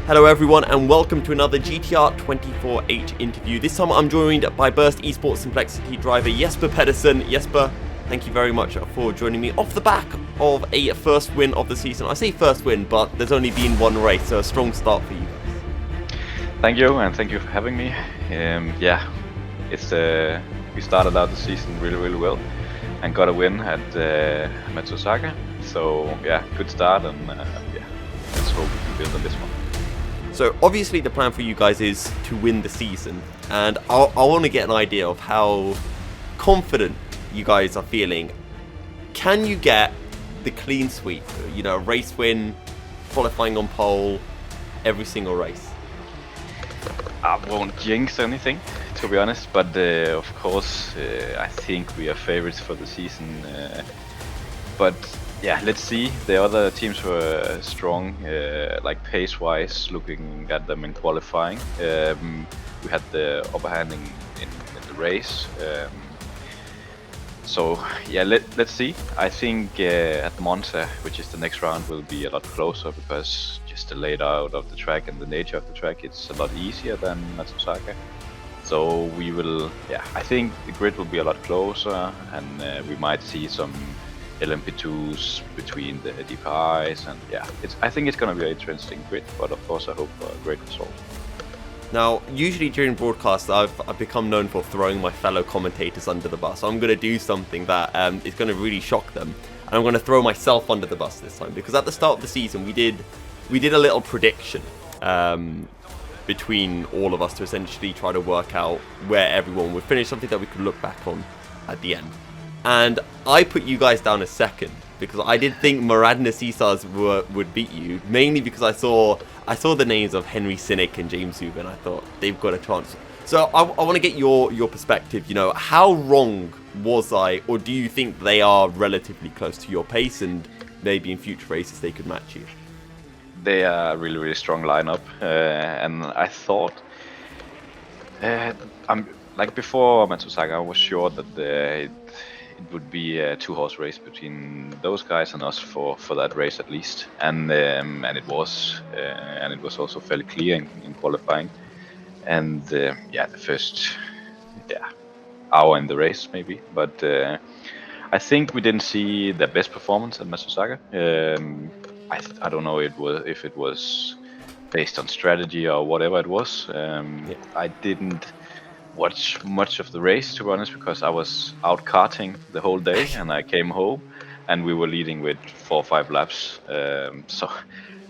Hello everyone and welcome to another GTR 24H interview. This time I'm joined by Burst Esport Simplexity driver Jesper Pedersen. Jesper, thank you very much for joining me off the back of a first win of the season. I say first win, but there's only been one race, so a strong start for you guys. Thank you, and thank you for having me. We started out the season really well and got a win at Monza. So yeah, good start, and let's hope we can build on this one. So obviously the plan for you guys is to win the season, and I want to get an idea of how confident you guys are feeling. Can you get the clean sweep? You know, race win, qualifying on pole, every single race? I won't jinx anything, to be honest, but of course I think we are favorites for the season. But yeah, let's see. The other teams were strong, like pace-wise, looking at them in qualifying. We had the upper hand in the race. So yeah, let's see. I think at Monza, which is the next round, will be a lot closer because just the layout of the track and the nature of the track, it's a lot easier than Monza. So we will, I think the grid will be a lot closer, and we might see some LMP2s between the DPIs, and I think it's going to be an interesting grid, but of course I hope for a great result. Now, usually during broadcasts, I've become known for throwing my fellow commentators under the bus. I'm going to do something that is going to really shock them, and I'm going to throw myself under the bus this time, because at the start of the season we did a little prediction between all of us to essentially try to work out where everyone would finish, something that we could look back on at the end. And I put you guys down as second because I did think Maradna Caesars would beat you, mainly because I saw the names of Henry Sinek and James Yousuf, and I thought they've got a chance. So I want to get your perspective. You know, how wrong was I, or do you think they are relatively close to your pace, and maybe in future races they could match you? They are a really strong lineup, and I thought, before Monza, I was sure that it would be a two-horse race between those guys and us for that race at least, and it was also fairly clear in qualifying, and the first hour in the race maybe, but I think we didn't see the best performance at Monza. I don't know if it was based on strategy or whatever it was. I didn't watch much of the race, to be honest, because I was out karting the whole day, and I came home and we were leading with 4 or 5 laps. So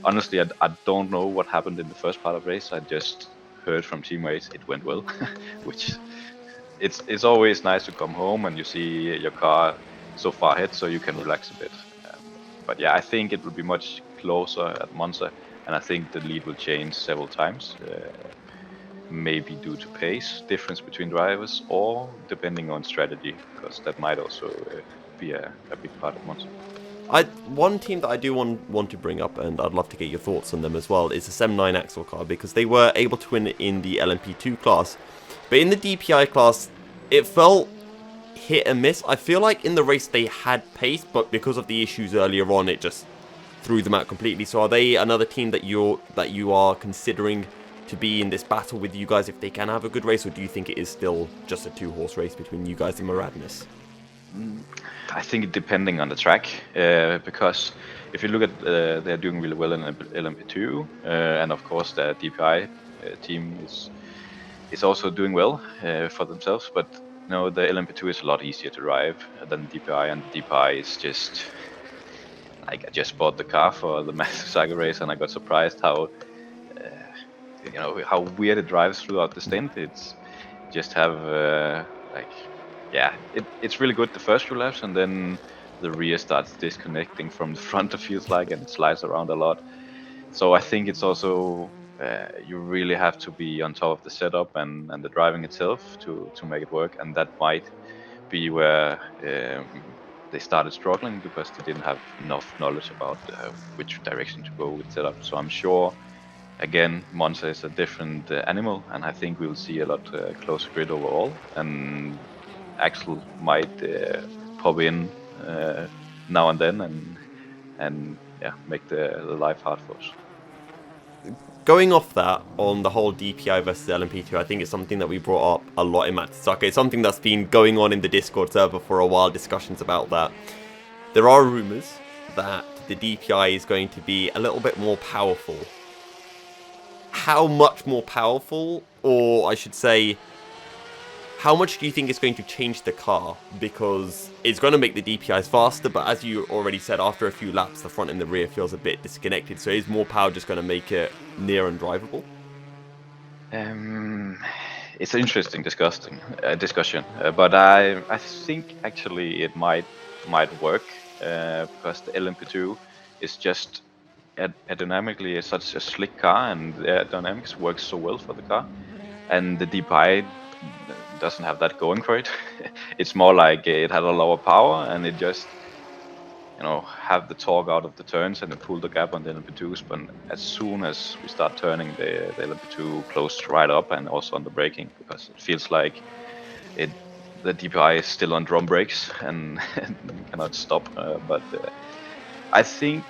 honestly, I don't know what happened in the first part of the race. I just heard from teammates it went well, which it's always nice to come home and you see your car so far ahead, so you can relax a bit. But yeah, I think it will be much closer at Monza, and I think the lead will change several times. Maybe due to pace difference between drivers, or depending on strategy, because that might also be a big part of Monza. One team that I do want to bring up, and I'd love to get your thoughts on them as well, is the 7-9 Axel car, because they were able to win in the LMP2 class, but in the DPI class it felt hit and miss. I feel like in the race they had pace, but because of the issues earlier on, it just threw them out completely. So are they another team that you are considering to be in this battle with you guys if they can have a good race, or do you think it is still just a two-horse race between you guys and Maradness? I think it depending on the track, because if you look at they're doing really well in LMP2, and of course the DPI team is also doing well for themselves, but no, the LMP2 is a lot easier to drive than DPI, and DPI is just like, I just bought the car for the Monza race and I got surprised how how weird it drives throughout the stint. It's just have it's really good the first few laps, and then the rear starts disconnecting from the front, it feels like, and it slides around a lot. So I think it's also you really have to be on top of the setup and the driving itself to make it work, and that might be where they started struggling, because they didn't have enough knowledge about which direction to go with setup. So I'm sure, again, Monza is a different animal, and I think we'll see a lot closer grid overall, and Axel might pop in now and then and make the life hard for us. going off that on the whole DPI versus LMP2, I think it's something that we brought up a lot in Matsusaka. It's something that's been going on in the Discord server for a while, discussions about that. There are rumours that the DPI is going to be a little bit more powerful. How much more powerful, or I should say, how much do you think it's going to change the car? Because it's going to make the DPIs faster, but as you already said, after a few laps, the front and the rear feels a bit disconnected. So is more power just going to make it near undrivable? It's an interesting discussion, but I think actually it might work because the LMP2 is just aerodynamically such a slick car, and the aerodynamics works so well for the car, and the DPI doesn't have that going for it. It's more like it had a lower power, and it just have the torque out of the turns and then pull the gap on the LMP2s. But as soon as we start turning, the LMP2 closes right up, and also on the braking, because it feels like the DPI is still on drum brakes and cannot stop. But I think,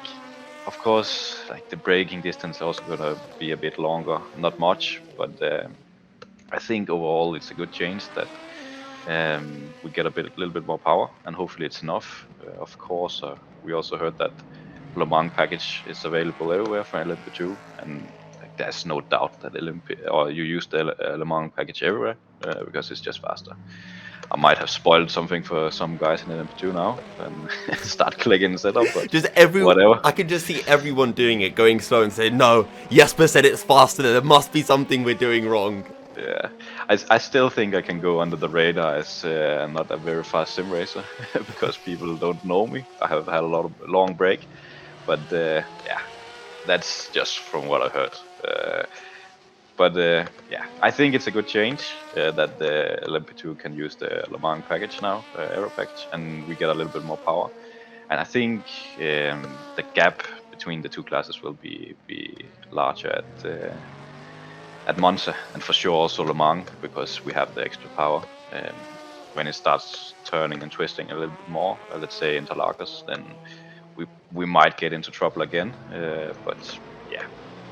of course, like the braking distance is also gonna be a bit longer, not much, but I think overall it's a good change that we get a little bit more power, and hopefully it's enough. Of course, we also heard that Le Mans package is available everywhere for LMP2, and like, there's no doubt that you use the Le Mans package everywhere because it's just faster. I might have spoiled something for some guys in LMP2 now and start clicking setup, but just whatever. I can just see everyone doing it, going slow and saying, no, Jesper said it's faster, there must be something we're doing wrong. Yeah, I still think I can go under the radar as not a very fast sim racer because people don't know me. I have had a lot of long break, but yeah, that's just from what I heard. But yeah, I think it's a good change that the LMP2 can use the Le Mans package now, Aero package, and we get a little bit more power. And I think the gap between the two classes will be larger at Monza, and for sure also Le Mans, because we have the extra power. When it starts turning and twisting a little bit more, let's say Interlagos, then we might get into trouble again. But yeah,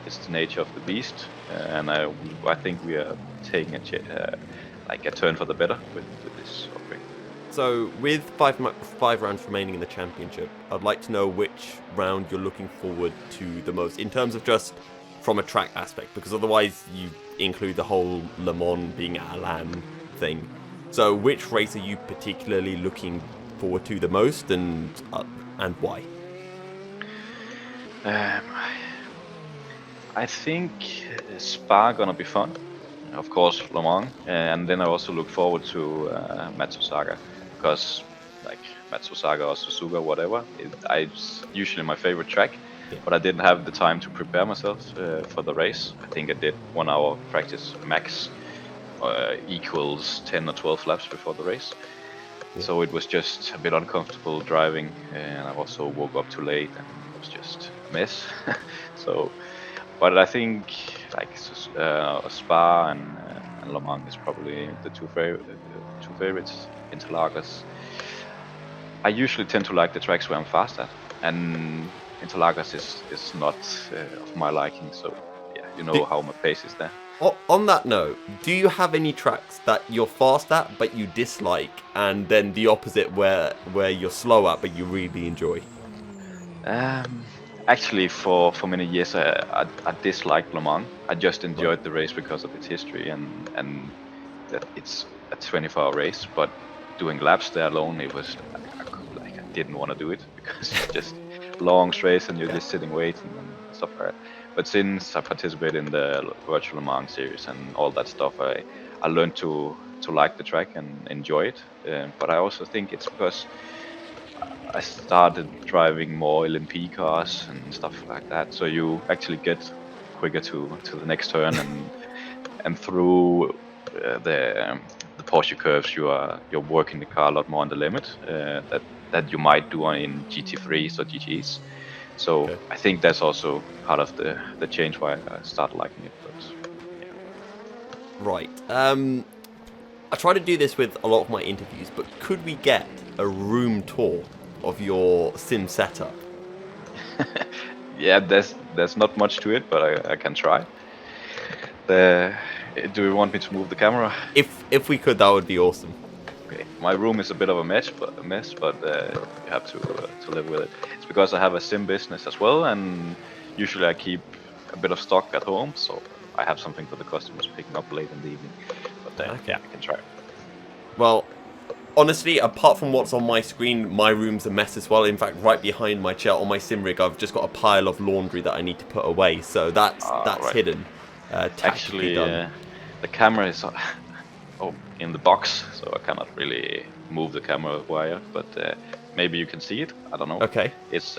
it's the nature of the beast, and I think we are taking a turn for the better with this upgrade. So with five rounds remaining in the championship, I'd like to know which round you're looking forward to the most in terms of just from a track aspect, because otherwise you include the whole Le Mans being a LAN thing. So which race are you particularly looking forward to the most, and why? I think Spa gonna be fun, of course Le Mans, and then I also look forward to Matsusaka, because like Matsusaka or Suzuka, whatever, it's usually my favorite track. Yeah. But I didn't have the time to prepare myself for the race. I think I did 1 hour practice max, equals 10 or 12 laps before the race. Yeah. So it was just a bit uncomfortable driving, and I also woke up too late, and it was just a mess. So, but I think like Spa and Le Mans is probably the two favorites. Interlagos, I usually tend to like the tracks where I'm fast at, and Interlagos is not of my liking, so yeah, you know how my pace is there. On that note, do you have any tracks that you're fast at but you dislike, and then the opposite where you're slow at but you really enjoy? Actually, for many years I disliked Le Mans. I just enjoyed the race because of its history and that it's a 24-hour race, but doing laps there alone, it was I didn't want to do it because it's just long straights and you're just sitting waiting and stuff like that. But since I participated in the virtual Le Mans series and all that stuff, I learned to like the track and enjoy it. But I also think it's because I started driving more LMP cars and stuff like that, so you actually get quicker to the next turn and through the Porsche curves you're working the car a lot more on the limit that you might do in GT3s or GTs. So okay. I think that's also part of the change why I started liking it. But yeah. Right. I try to do this with a lot of my interviews, but could we get a room tour of your sim setup? Yeah, there's not much to it, but I can try. Do you want me to move the camera? If we could, that would be awesome. Okay, my room is a bit of a mess, but you have to live with it. It's because I have a sim business as well, and usually I keep a bit of stock at home, so I have something for the customers picking up late in the evening. But Okay. yeah, I can try. Well, honestly, apart from what's on my screen, my room's a mess as well. In fact, right behind my chair on my sim rig, I've just got a pile of laundry that I need to put away. So that's Right. hidden, tactically Actually, done. the camera is in the box, so I cannot really move the camera wire. But maybe you can see it. I don't know. Okay. It's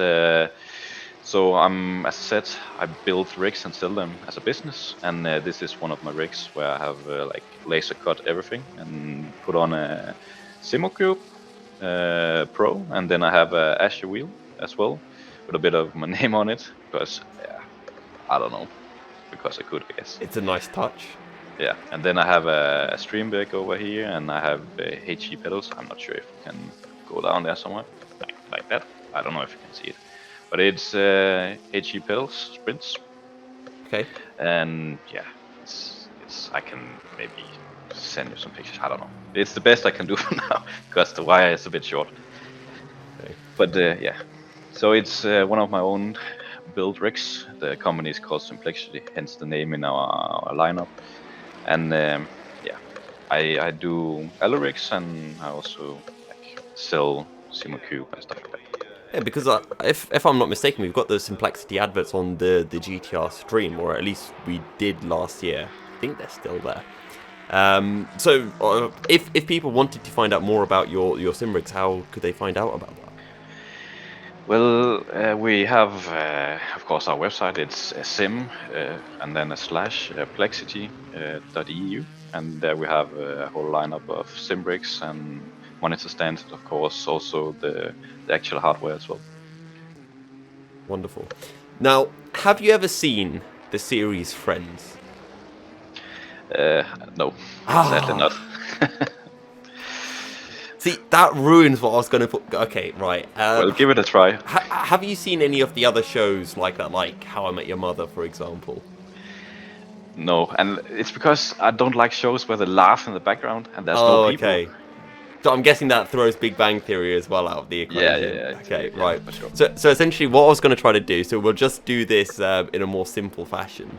so as I said, I build rigs and sell them as a business, and this is one of my rigs where I have like laser cut everything and put on a Simocube Pro, and then I have a Azure wheel as well with a bit of my name on it because I don't know, because I could, I guess. It's a nice touch. Yeah, and then I have a stream deck over here, and I have HE pedals. I'm not sure if you can go down there somewhere, like that. I don't know if you can see it, but it's HE pedals, sprints. Okay. And yeah, it's I can maybe send you some pictures. I don't know. It's the best I can do for now because the wire is a bit short. Okay. But yeah, so it's one of my own build rigs. The company is called Simplexity, hence the name in our lineup. And yeah, I do rigs, and I also like sell Simocube and stuff like that. Yeah, because if I'm not mistaken, we've got those Simplexity adverts on the GTR stream, or at least we did last year. I think they're still there. So if people wanted to find out more about your sim rigs, how could they find out about that? Well, we have, of course, our website. It's sim and then a slash plexity.eu, and there we have a whole lineup of sim rigs and monitor stands, of course, also the actual hardware as well. Wonderful. Now, have you ever seen the series Friends? No, sadly not. See, that ruins what I was going to put. Okay, right. Well, give it a try. Have you seen any of the other shows like that, like How I Met Your Mother, for example? No, and it's because I don't like shows where they laugh in the background and there's no people. Okay. So I'm guessing that throws Big Bang Theory as well out of the equation. Yeah. Okay, Yeah, right. for sure. So essentially, what I was going to try to do, so we'll just do this in a more simple fashion,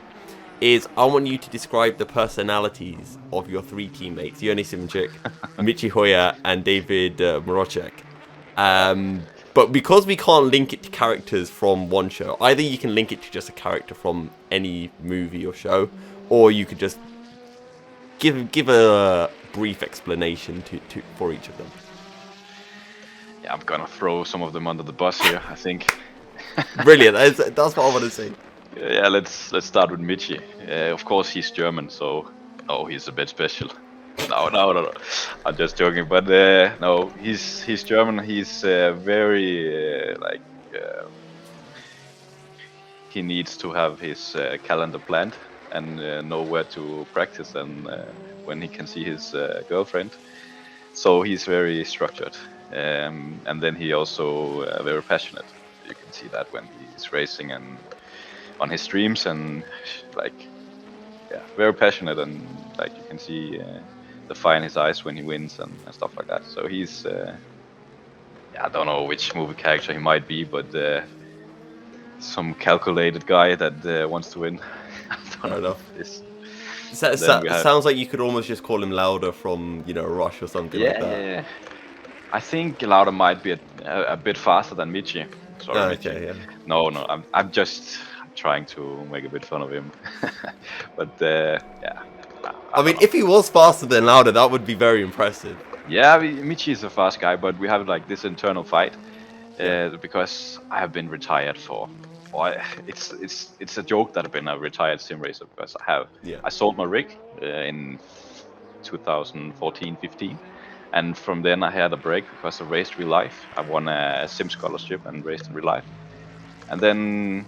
is I want you to describe the personalities of your three teammates, Yoni Simchik, Michi Hoya, and David Morochek. But because we can't link it to characters from one show, either you can link it to just a character from any movie or show, or you could just give a brief explanation for each of them. Yeah, I'm gonna throw some of them under the bus here, I think. Brilliant. That's what I want to see. Yeah, let's start with Michi. Of course, he's German, so he's a bit special. No. I'm just joking, but no, he's German. He's very he needs to have his calendar planned and know where to practice and when he can see his girlfriend. So he's very structured, and then he also very passionate. You can see that when he's racing and on his streams, and very passionate, and like you can see the fire in his eyes when he wins and stuff like that. So he's I don't know which movie character he might be, but some calculated guy that wants to win. Fair enough. Sounds like you could almost just call him Lauda from Rush or something like that. Yeah. I think Lauda might be a bit faster than Michi. Sorry, Michi. Okay, yeah. No, I'm just trying to make a bit fun of him. But yeah. I mean, if he was faster than Lauda, that would be very impressive. Yeah, Michi is a fast guy, but we have like this internal fight because I have been retired for. It's a joke that I've been a retired sim racer because I sold my rig in 2014-15, and from then I had a break because I raced real life. I won a sim scholarship and raced in real life, and then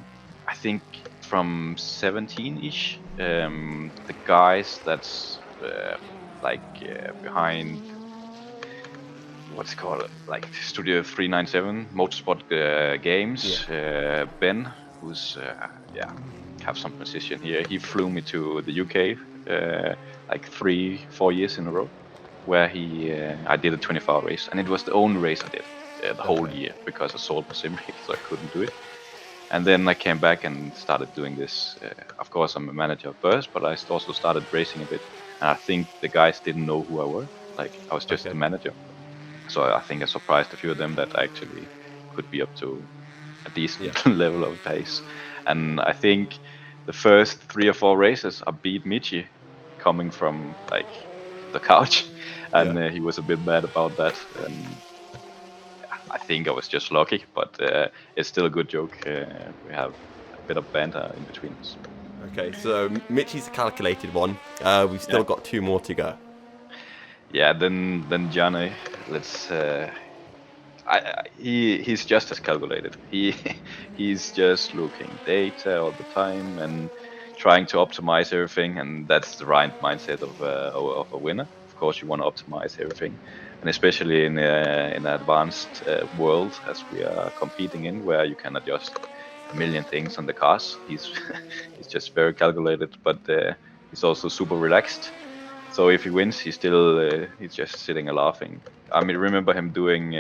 I think from 17-ish, the guys that's behind what's it called, like Studio 397 Motorsport Games, Ben who's have some position here. He flew me to the UK like 3-4 years in a row, where I did a 24-hour race, and it was the only race I did the whole year because I sold my sim rig, so I couldn't do it. And then I came back and started doing this. Of course, I'm a manager of Burst, but I also started racing a bit. And I think the guys didn't know who I were. Like, I was just the manager. So I think I surprised a few of them that I actually could be up to a decent level of pace. And I think the first 3 or 4 races, I beat Michi coming from like the couch. And he was a bit mad about that. And I think I was just lucky, but it's still a good joke. We have a bit of banter in between us. Okay, so Mitchie's a calculated one. We've still got 2 more to go. Yeah, then Johnny, let's. He's just as calculated. He's just looking data all the time and trying to optimize everything, and that's the right mindset of a winner. Of course, you want to optimize everything, and especially in an advanced world as we are competing in, where you can adjust a million things on the cars. He's just very calculated, but he's also super relaxed. So if he wins, he's just sitting and laughing. I mean, remember him doing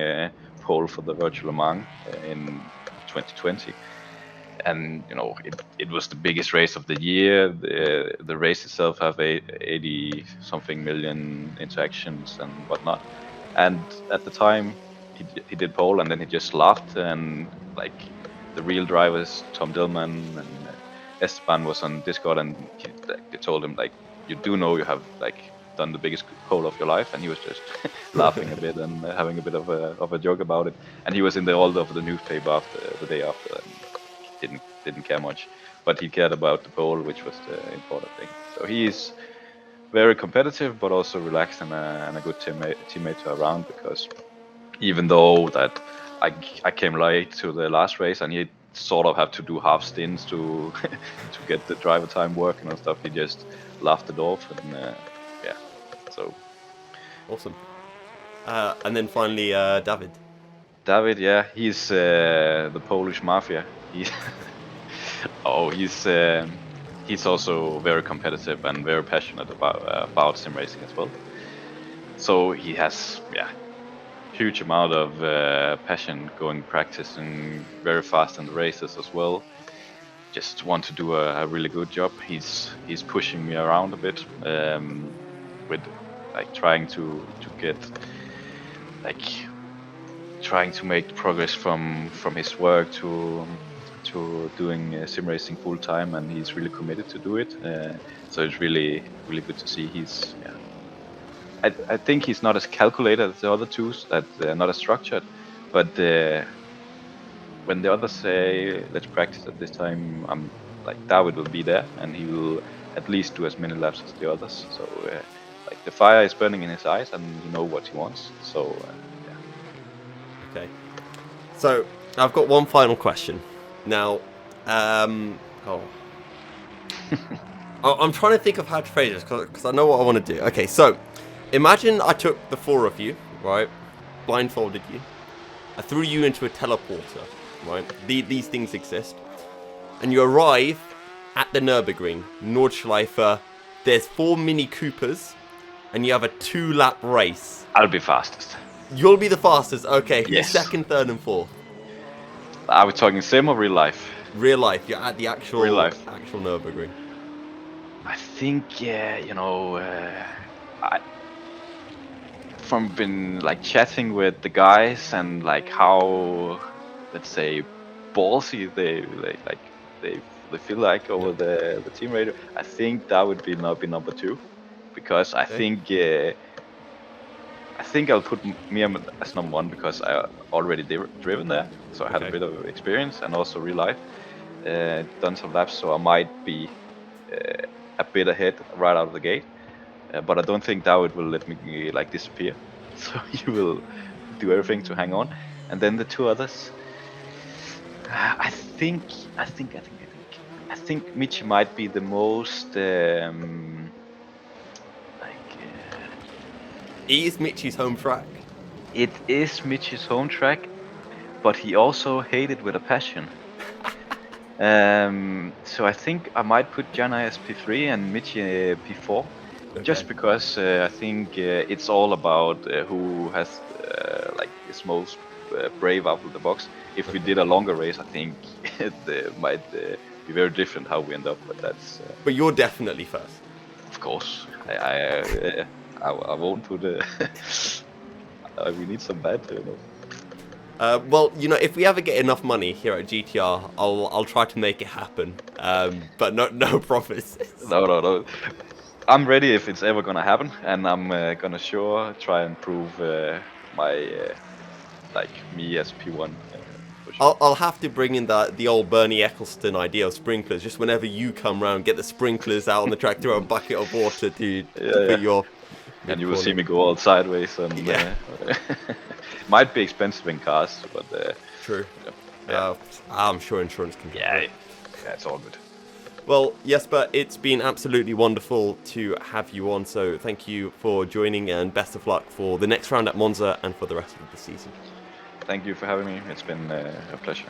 pole for the Virtual Le Mans in 2020, and you know it was the biggest race of the year. The race itself have 80 something million interactions and whatnot. And at the time, he did pole, and then he just laughed. And like the real drivers, Tom Dillman and Esteban was on Discord, and they told him like, you do know you have like done the biggest pole of your life, and he was just laughing a bit and having a bit of a joke about it. And he was in all of the newspaper after the day after, and didn't care much, but he cared about the pole, which was the important thing. So he's very competitive, but also relaxed and a good teammate to around, because even though that I came late to the last race and he sort of have to do half stints to to get the driver time working and stuff, he just laughed it off. And so awesome. And then finally David, yeah, he's the Polish mafia. He's also very competitive and very passionate about sim racing as well. So he has huge amount of passion, going practicing very fast in the races as well. Just want to do a really good job. He's pushing me around a bit with like trying to get like trying to make progress from his work to doing sim racing full time, and he's really committed to do it. So it's really good to see. I think he's not as calculated as the other two, that they're not as structured, but when the others say let's practice at this time, I'm like, David will be there and he will at least do as many laps as the others. So like the fire is burning in his eyes and he knows what he wants. So Okay, so I've got one final question now. I'm trying to think of how to phrase this because I know what I want to do. Okay, so imagine I took the 4 of you, right, blindfolded you, I threw you into a teleporter, right? These things exist, and you arrive at the Nürburgring, Nordschleife. There's 4 Mini Coopers, and you have a 2-lap race. I'll be fastest. You'll be the fastest. Okay, yes. Second, third, and fourth. Are we talking sim or real life? Real life. You're at the actual real life. Actual Nürburgring. I think from been like chatting with the guys and like how, let's say, ballsy they feel like over the team radio, I think that would be number 2, because I think I'll put me as number 1 because I already driven there, so I had a bit of experience and also real life, done some laps, so I might be a bit ahead right out of the gate. But I don't think David will let me like disappear, so he will do everything to hang on. And then the 2 others, I think Michi might be the most Is Michi's home track? It is Michi's home track, but he also hated with a passion. So I think I might put Jana as P3 and Michi P4, just because I think it's all about who has is most brave out of the box. If we did a longer race, I think it might be very different how we end up. But that's. But you're definitely first. Of course, I won't put. We need some banter, you know. Well, you know, if we ever get enough money here at GTR, I'll try to make it happen. But no promises. No. I'm ready if it's ever gonna happen, and I'm gonna sure try and prove my me as P1. For sure. I'll have to bring in the old Bernie Eccleston idea of sprinklers. Just whenever you come round, get the sprinklers out on the track, throw a bucket of water to put your. And you will see me go all sideways. And, might be expensive in cars, but true. I'm sure insurance can. Yeah, it's all good. Well, Jesper, it's been absolutely wonderful to have you on. So thank you for joining, and best of luck for the next round at Monza and for the rest of the season. Thank you for having me. It's been a pleasure.